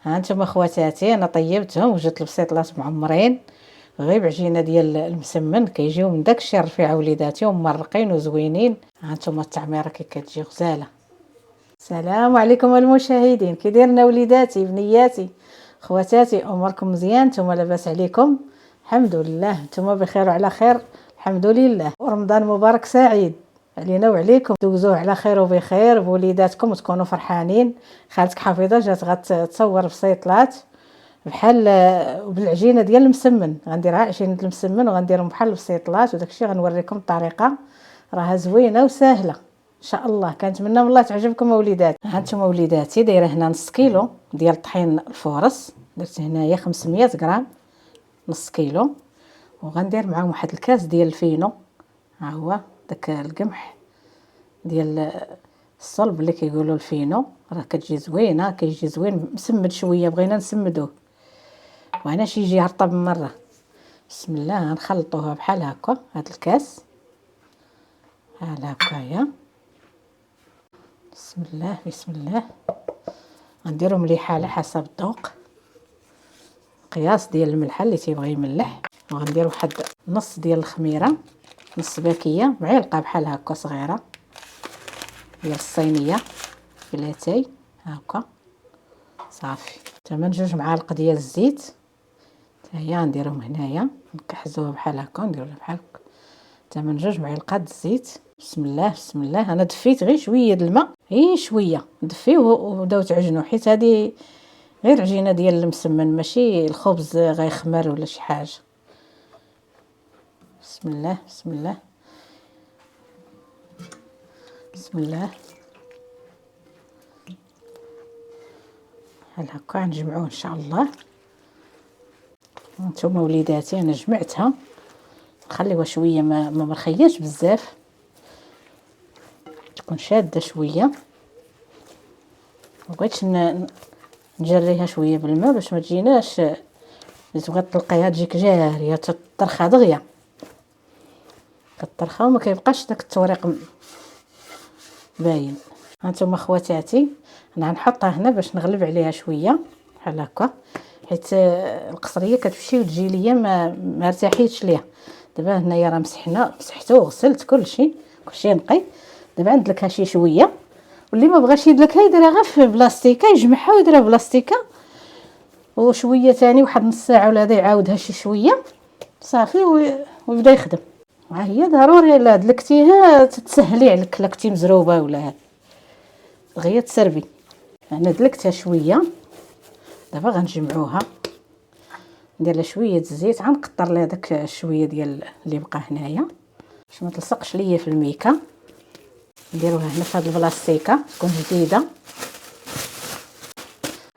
ها انتم خواتاتي انا طيبتهم وجدت البسيطلات معمرين غير بعجينه ديال المسمن كيجيو من داكشي رفيعه وليداتي ومرقين وزوينين. ها انتم التعميره كي كتجي غزاله. السلام عليكم المشاهدين، كي دايرنا وليداتي بنياتي خواتاتي؟ اموركم مزيان؟ نتوما لاباس عليكم؟ الحمد لله نتوما بخير وعلى خير الحمد لله. ورمضان مبارك سعيد علينا وعليكم، دوزوه على خير وبخير بوليداتكم وتكونوا فرحانين. خالتك حفيظه جات غتصور بسيطلات بحال بالعجينه ديال المسمن، غنديرها عجينه المسمن وغنديرهم بحال البسيطلات وداكشي غنوريكم الطريقه، راها زوينه وسهله ان شاء الله. كنتمنى والله تعجبكم وليدات. ها انتم وليداتي دايره هنا نص كيلو ديال الطحين الفورس، درت هنايا 500 غرام نص كيلو، وغندير معاهم واحد الكاس ديال الفينو، ها هو داك القمح ديال الصلب اللي كيقولوا الفينو، راه كتجي زوينه، كيجي زوين مسمد شويه، بغينا نسمدوه وانا شي يجي رطب مره. بسم الله غنخلطوها بحال هكا، هاد الكاس بحال هكايا. بسم الله بسم الله. غنديرو مليحه على حسب الذوق، قياس ديال الملحه اللي تيبغي يملح، وغندير واحد نص ديال الخميره، نص باكيه، معلقه بحال هكا صغيره ديال الصينيه بلاتاي هكا صافي. تمن 2 معالق ديال الزيت هي نديرهم هنايا، نكحزوها بحال هكا، نديروا بحال هكا تمن 2 معلقات الزيت. بسم الله بسم الله. انا دفيت غير شويه د الماء، غير شويه دفيه وبداو تعجنوا، حيت هذه غير عجينه ديال المسمن ماشي الخبز غيخمر ولا شي حاجه. بسم الله بسم الله بسم الله. بحال هكا نجمعوه ان شاء الله. نتوما وليداتي انا جمعتها، نخليوها شويه ما مرخياش بزاف، تكون شاده شويه، بغيتش نجريها شويه بالماء باش ما تجيناش تبغى تلقيها تجيك جاريه تطرخها دغيا، كطرخها وما كيبقاش داك التوريق باين. هانتوما خواتاتي انا غنحطها هنا باش نغلب عليها شويه بحال هكا، حيت القصريه كتمشي وتجي ليا ما ارتاحيتش ليها. دابا هنايا راه مسحته وغسلت كلشي نقي. دابا ندلكها شي شويه، واللي ما بغاش يدلكها يديرها غير في بلاستيكه، يجمعها ويديرها في بلاستيكه، وشويه ثاني واحد نص ساعه ولا هذا يعاودها شي شويه صافي ويبدا يخدم. ها هي ضروري الا دلكتيها تتسهلي عليك، لا كنتي مزروبه ولا هذا دغيا تسربي. انا دلكتها شويه، دابا غنجمعوها، ندير لها شويه الزيت، غنقطر لها داك شويه ديال اللي بقى هنايا باش ما تلصقش ليا في الميكه. نديروها هنا في هاد البلاستيكه تكون جديده،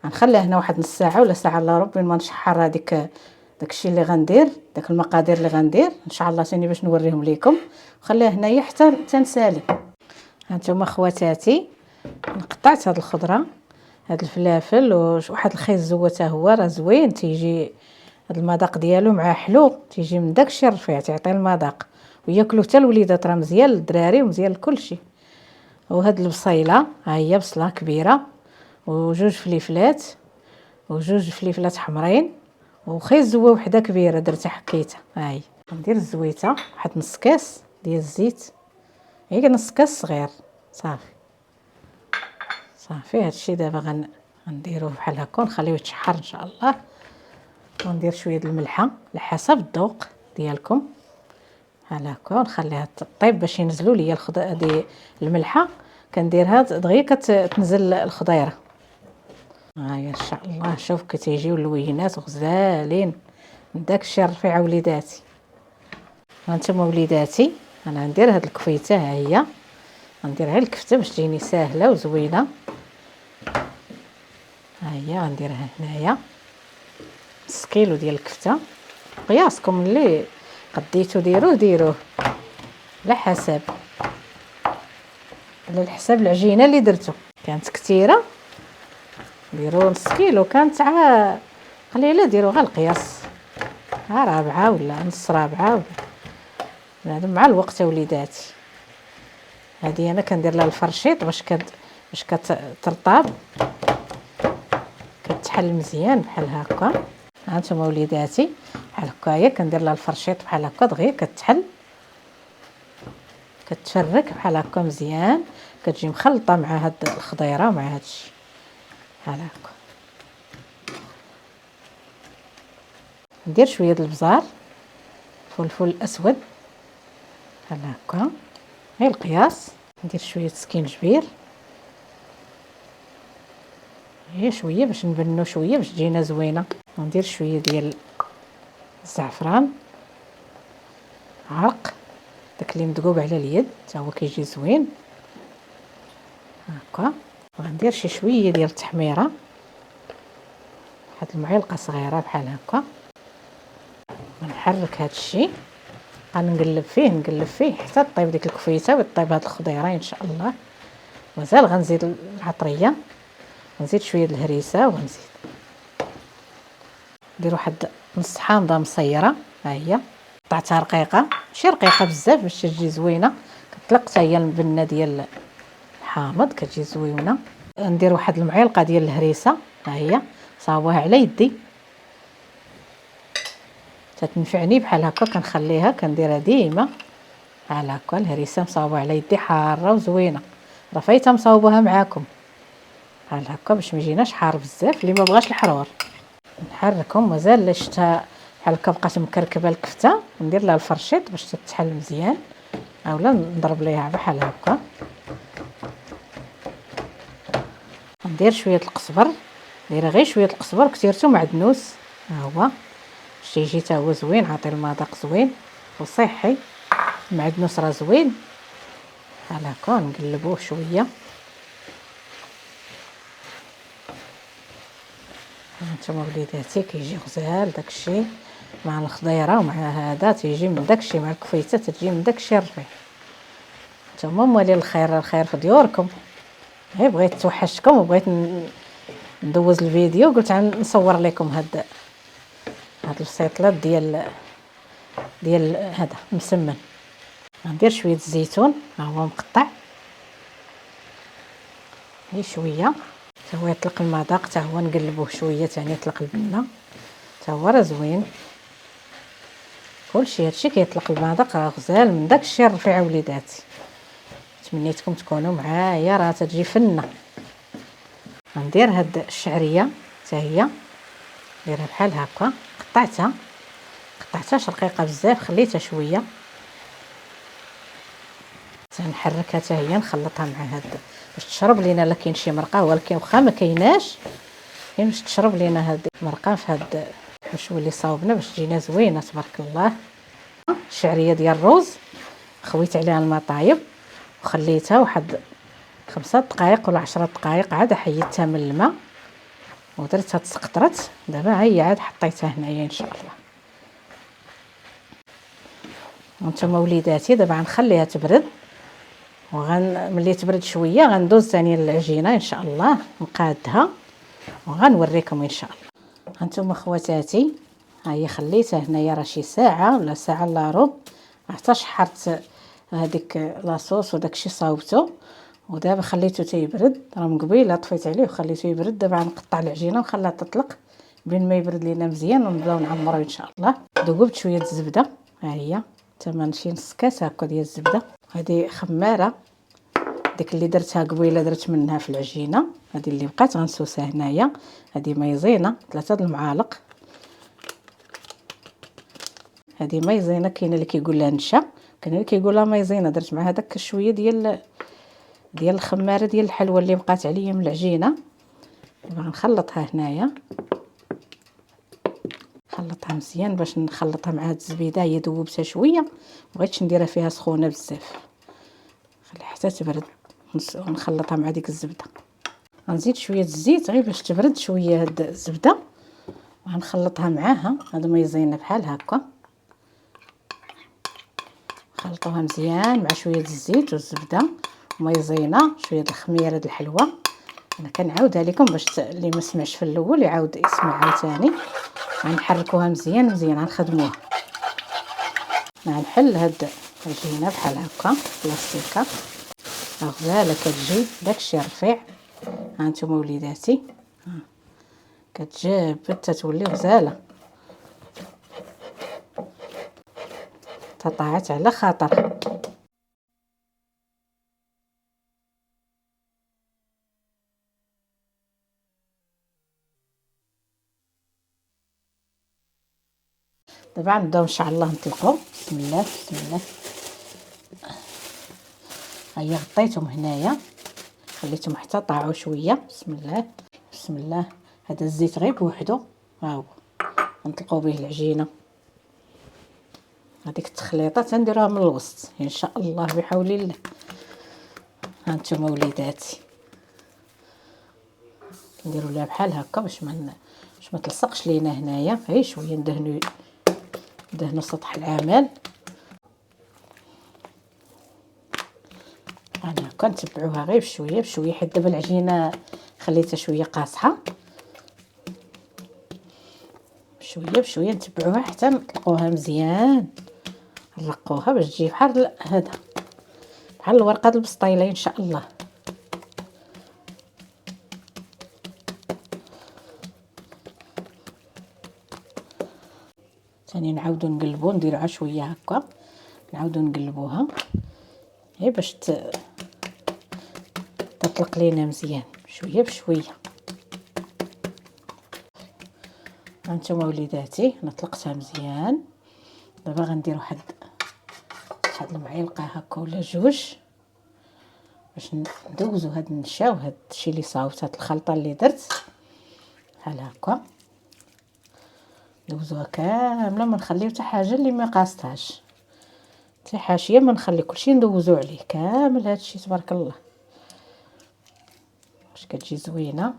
غنخليها هنا واحد نص ساعه ولا ساعه الا ربع ما نشحر هذيك داكشي اللي غندير، داك المقادير اللي غندير ان شاء الله ثاني باش نوريهم لكم. وخليها هنايا حتى تنسالي. هانتوما خواتاتي قطعت هاد الخضره، هاد الفلافل وواحد الخيز زوته هو راه زوين، تيجي هاد المذاق ديالو مع حلو، تيجي من داكشي الرفيع تعطي المذاق وياكلوا حتى الوليدات، راه مزيان للدراري ومزيان لكلشي. وهاد البصيله ها هي بصله كبيره، وجوج فليفلات وجوج فليفلات حمرين، وخيز زوه وحده كبيره درتها حكيتها. ها هي ندير الزويته واحد نص كاس ديال الزيت، هي نص كاس صغير صافي صافي. هادشي دابا غنديروه بحال هكا ونخليوه يتشحر ان شاء الله، وندير شويه د الملحه على حسب الذوق ديالكم بحال هكا، ونخليها طيب باش ينزلوا ليا هذه الملحه، كنديرها دغيا كتنزل الخضيره. ها هي ان شاء الله شوف كتيجيو اللوينات غزالين من داكشي الرفيع وليداتي. هانتوما وليداتي انا ندير هاد الكفيته، ها هي غندير غير الكفته باش تجيني ساهله وزوينه. ها هي غنديرها هنايا نص كيلو ديال الكفته، قياسكم اللي قديتو ديروه على حسب على الحساب العجينه اللي درتو. كانت كثيره ديروا نص كيلو، كانت قليله ديروا غير القياس، رابعه ولا نص رابعه هذا مع الوقت وليداتي. هذه انا كندير لها الفرشيط باش كترطاب، تتحل مزيان بحال هكا. ها نتوما وليداتي بحال هكايا كندير لها الفرشيط بحال هكا دغيا كتحل، كتشرك بحال هكا مزيان، كتجي مخلطه مع هاد الخضيره ومع هادشي بحال هكا. ندير شويه د البزار، فلفل الاسود بحال هكا غير القياس، ندير شويه سكينجبير غير شويه باش نبنو شويه باش تجينا زوينه، وندير شويه ديال الزعفران، عرق داك اللي مدقوب على اليد حتى هو كيجي زوين هكا. وغندير شي شويه ديال التحميره، واحد المعلقه صغيره بحال هكا. ونحرك هذا الشيء، غنقلب فيه حتى طيب ديك الكفيته وطيب هاد الخضيره ان شاء الله. مازال غنزيد العطريه، نزيد شويه د الهريسه، وغنزيد ندير واحد نص حامضه مصيره، ها هي قطعتها رقيقه ماشي رقيقه بزاف باش تجي زوينه، كتطلق حتى هي البنه ديال الحامض كتجي زوينه. ندير واحد المعلقه ديال الهريسه، ها هي صاوبوها على يدي تتنفعني بحال هكا، كنخليها كنديرها ديما بحال هكا. الهريسه مصاوبه على يدي حاره وزوينه، راه فايته مصاوبوها معاكم بحال هكا باش ما يجيناش حار بزاف اللي ما بغاش الحرور. نحركهم مازال شتا بحال هكا بقات مكركبه الكفته، ندير لها الفرشيط باش تتحل مزيان، اولا نضرب ليها بحال هكا. ندير شويه القزبر، دايره غير شويه القزبر كثيرته معدنوس، ها هو باش يجي حتى هو زوين، عاطي المذاق زوين وصحي. المعدنوس راه زوين بحال هكا. نقلبوه شويه، هانتوما وليداتي كيجي غزال داكشي مع الخضيره ومع هذا، تيجي من داكشي مع الكفيته تجي من داكشي الرفيع. نتوما موالين الخير، الخير في ديوركم. غير بغيت توحشتكم وبغيت ندوز الفيديو، قلت نصور لكم هاد السيطلات ديال هذا مسمن. غندير شويه الزيتون، ها هو مقطع غير شويه حتى هو يطلق المذاق، حتى هو نقلبوه شويه ثاني يطلق البنه، حتى هو راه زوين. كلشي هادشي كيطلق المذاق، راه غزال من داكشي الرفيع وليداتي. تمنيتكم تكونوا معايا، راه تجي فنه. غندير هاد الشعريه حتى هي نديرها بحال هكا، قطعتها رقيقه بزاف، خليتها شويه تنحركها حتى هي، نخلطها مع هاد باش تشرب لينا. لا كاين شي مرقه، ولكن واخا ما كايناش كاين باش تشرب لينا هاد المرقه في هاد الحشوه اللي صاوبنا باش تجينا زوينه تبارك الله. الشعريه ديال الروز خويت عليها الماء طايب وخليتها واحد 5 دقائق ولا 10 دقائق، عاد حيدتها من الماء ودرتها تسقطرت. دابا هي عاد حطيتها هنايا ان شاء الله. وانتم وليداتي دابا غنخليها تبرد، ملي تبرد شويه غندوز ثاني للعجينه ان شاء الله، نقادها وغنوريكم ان شاء الله. هانتوما خواتاتي، ها هي خليتها هنايا راه شي ساعه ولا ساعه الا ربع، حتى شحرت هذيك لاصوص وداكشي صاوبته، ودابا خليته تيبرد. راه من قبيله طفيت عليه وخليته يبرد. دابا غنقطع العجينه ونخليها تطلق بين ما يبرد لينا مزيان، ونبداو نعمرو ان شاء الله. ذوبت شويه الزبده، ها هي تمن شي نص كاس هكا ديال الزبده. هذه خماره ديك اللي درتها قبيله، درت منها في العجينه. هذه اللي بقات غنسوسها هنايا. هذه مايزينا 3 المعالق. هذه مايزينا، كاين اللي كيقول لها نشا، كاين اللي كيقول لها مايزينا. درت مع هذاك شويه ديال الخماره ديال الحلوه اللي بقات عليا من العجينه. دابا غنخلطها هنايا، نخلطها مزيان باش نخلطها مع هاد الزبيده. هي ذوبتها شويه، مبغيتش نديرها فيها سخونه بزاف، خليها حتى تبرد ونخلطها مع ديك الزبده. غنزيد شويه الزيت غير باش تبرد شويه هاد الزبده، وغنخلطها معاها. هذا مايزينا بحال هكا، خلطوها مزيان مع شويه الزيت والزبده ومايزينا، شويه الخميره د الحلوه. انا كنعاودها لكم باش اللي ما سمعش في الاول يعاود يسمع عاوتاني. غنحركوها مزيان غنخدموها. غنحل هاد العجينه بحال هكا بلاستيكه غزاله، كتجي داكشي رفيع. ها نتوما وليداتي كتجبد تتولي غزاله، تطاعت على خاطر. دابا نبداو ان شاء الله نطلقوا. بسم الله بسم الله. هيا غطيتهم هنايا، خليتهم حتى طاعوا شويه. بسم الله بسم الله. هذا الزيت غير بوحدو ها هو نطلقوا به العجينه. هذيك التخليطه تنديروها من الوسط ان شاء الله بحول الله. ها نتوما وليداتي نديروا لها بحال هكا باش ما تلصقش لينا هنايا. غير شويه ندهنوا سطح العمل. انا كنتبعوها غير بشويه بشويه، حيت دابا العجينه خليتها شويه قاصحه. بشويه بشويه نتبعوها حتى نطلقوها مزيان، نرقوها باش تجي بحال هذا، بحال الورقه البسطيله ان شاء الله. ثاني نعاودو نقلبو، نديروها شويه هكا، نعاودو نقلبوها غير باش تطلق لينا مزيان شويه بشويه. هانتوما وليداتي انا طلقتها مزيان. دابا غندير واحد المعلقه هكا ولا جوج باش ندوزو هاد النشا وهاد الشيء اللي صاوبت، هاد الخلطه اللي درت بحال هكا ندوزوها كامله، ما نخليو حتى حاجه اللي ما قاصتهاش، حتى حاشيه ما نخلي، كلشي ندوزو عليه كامل. هادشي تبارك الله واش كتجي زوينه.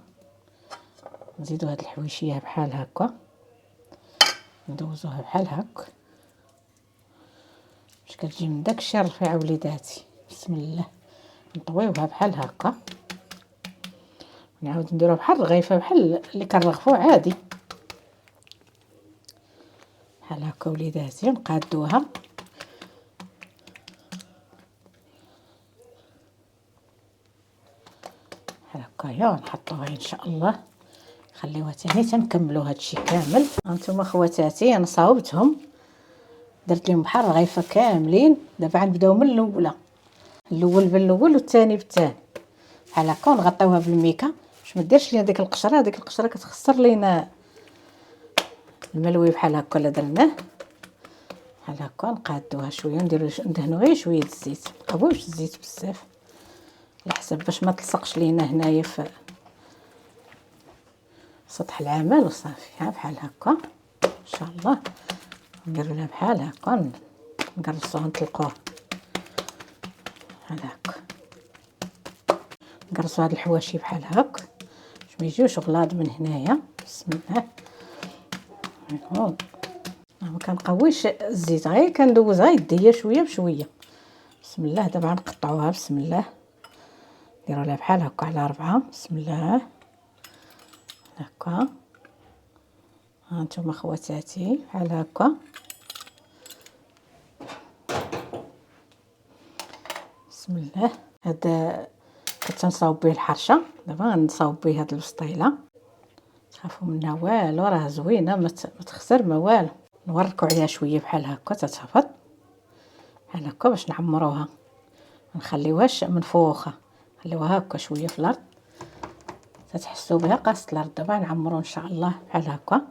نزيدو هاد الحويشيه بحال هكا، ندوزوها بحال هكا باش كتجي من داكشي الرفيع وليداتي. بسم الله. نطويوها بحال هكا، نعاود نديروها بحال الرغيفه، بحال اللي كنرغفو عادي بحال هكا وليداتي. نقادوها بحال هكايا ونحطوها ان شاء الله. خليوها تاني تنكملوا هادشي كامل. هانتوما خواتاتي انا صاوبتهم، درت لهم بحال الرغيفه كاملين. دابا غنبداو من الاول بالاول والثاني بالثاني بحال هكا، ونغطيوها بالميكا باش ما ديرش لينا ديك القشره. ديك القشره كتخسر لينا الملوي. بحال هكا لا درناه بحال هكا، نقادوها شويه، ندهنوا غير شويه الزيت، مقبوش الزيت بزاف على حسب باش ما تلصقش لينا هنايا في سطح العمل وصافي. ها بحال هكا ان شاء الله. نديروا لها بحال هكا، نقرصوها نطلقوها بحال هكا، نقرصوا هاد الحواشي بحال هكا باش ما يجيوش غلاض من هنايا. بسم الله. ما كنقويش الزيت، غير كندوز غير يديا شويه بشويه. بسم الله. دابا نقطعوها. بسم الله. نديروا لها بحال هكا على 4. بسم الله هكا. ها نتوما خواتاتي بحال هكا. بسم الله. هذا كنصاوب به الحرشه، دابا غنصاوب به هاد البسطيله. تخافوا منها والو، راه زوينه ما تخسر ما والو. نوركوا عليها شويه بحال هكا تتهبط بحال هكا باش نعمروها، ما نخليوهاش منفوخه، خليوها هكا شويه في الارض تتحسوا بها قاصه الارض. دابا نعمروا ان شاء الله بحال هكا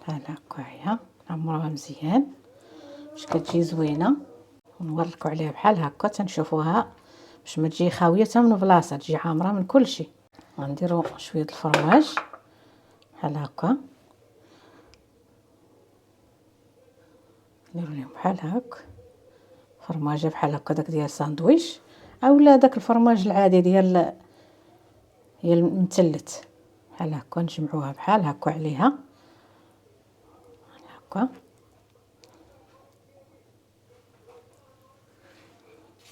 بحال هكايا، نعمروها مزيان باش كتجي زوينه. ونوركوا عليها بحال هكا تنشوفوها باش ما تجي خاويه حتى من بلاصه، تجي عامره من كل شيء. غنديروا شويه الفرماج بحال هكا، نديروا لهم بحال هكا فرماجه بحال هكا، داك ديال الساندويتش اولا داك الفرماج العادي ديال المثلث بحال هكا. نجمعوها بحال هكا عليها هكا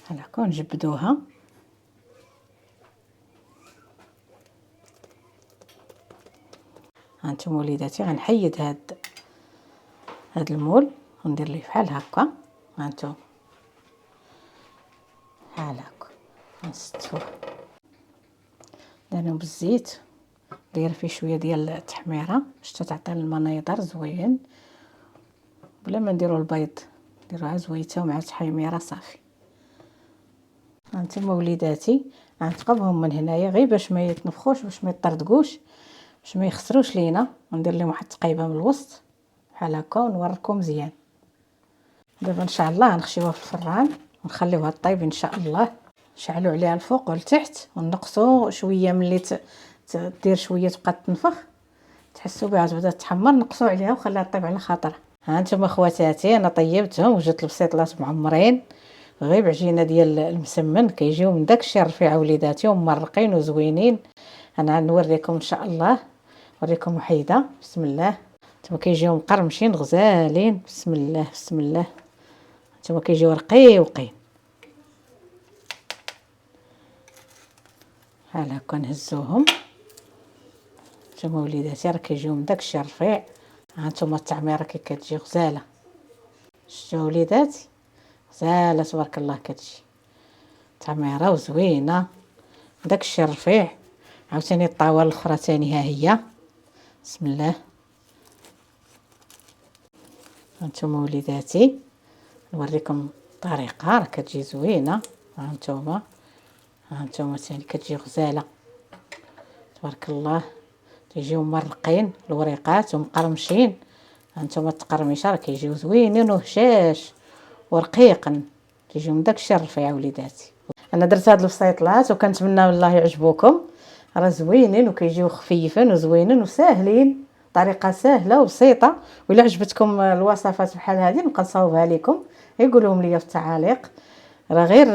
بحال هكا، ونجبدوها. هانتوما وليداتي غنحيد هاد المول وندير ليه بحال هكا. هانتوما بحال هكا نستفوه درناهم بالزيت، دايره فيه شويه ديال التحميره باش تعطي المنظر زوين، بلا ما نديروا البيض، نديروها زويته مع التحميره صافي. هانتوما وليداتي غنتقبهم من هنايا غير باش ما يتنفخوش، باش ما يطردقوش، باش ما يخسروش لينا. وندير لهم واحد التقيبه من الوسط بحال هكا ونوريكم مزيان. دابا ان شاء الله غنخشيوها في الفران ونخليوها طيب ان شاء الله. نشعلوا عليها الفوق والتحت ونقصوا شويه ملي دير شويه تبقى تنفخ، تحسوا بها تبدا تحمر، نقصوا عليها وخليها طيب على خاطرها. ها انتم خواتاتي انا طيبتهم وجدت البسيطلات معمرين غير بعجينه ديال المسمن، كيجيو من داكشي رفيعه وليداتي ومرقين وزوينين. انا نوريكم ان شاء الله، نوريكم وحيده. بسم الله. انتم كيجيو مقرمشين غزالين. بسم الله بسم الله. انتم كيجيو رقيقين بحال هكا. نهزوهم. انتم وليداتي راه كيجيو من داكشي رفيع. ها انتم التعميره كي كتجي غزاله، شتو وليداتي؟ غزاله تبارك الله كتجي تعميره وزوينه داكشي رفيع. عاوتاني الطاوله الاخرى ثاني ها هي. بسم الله. هانتوما وليداتي نوريكم الطريقه، راه كتجي زوينه. هانتوما ثاني كتجي غزاله تبارك الله، تيجيو مرقين الوريقات ومقرمشين. هانتوما التقرميشه راه كيجيو زوينين وهشاش ورقيقا، تيجيو من داكشي الرفيع وليداتي. انا درت هاد البسيطلات وكنتمنى والله يعجبوكم، راه زوينين وكيجيو خفيفين وزوينين وساهلين، طريقه سهله وبسيطه. وإلا عجبتكم الوصفات بحال هذه نبقى نصاوبها لكم، قولوهم لي في التعاليق. راه غير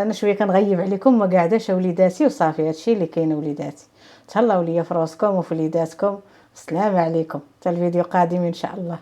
انا شويه كنغيب عليكم، ما قاعداش وليداتي وصافي. هادشي اللي كاين وليداتي. تهلاو ليا في راسكم وفي وليداتكم. السلام عليكم، حتى الفيديو قادم ان شاء الله.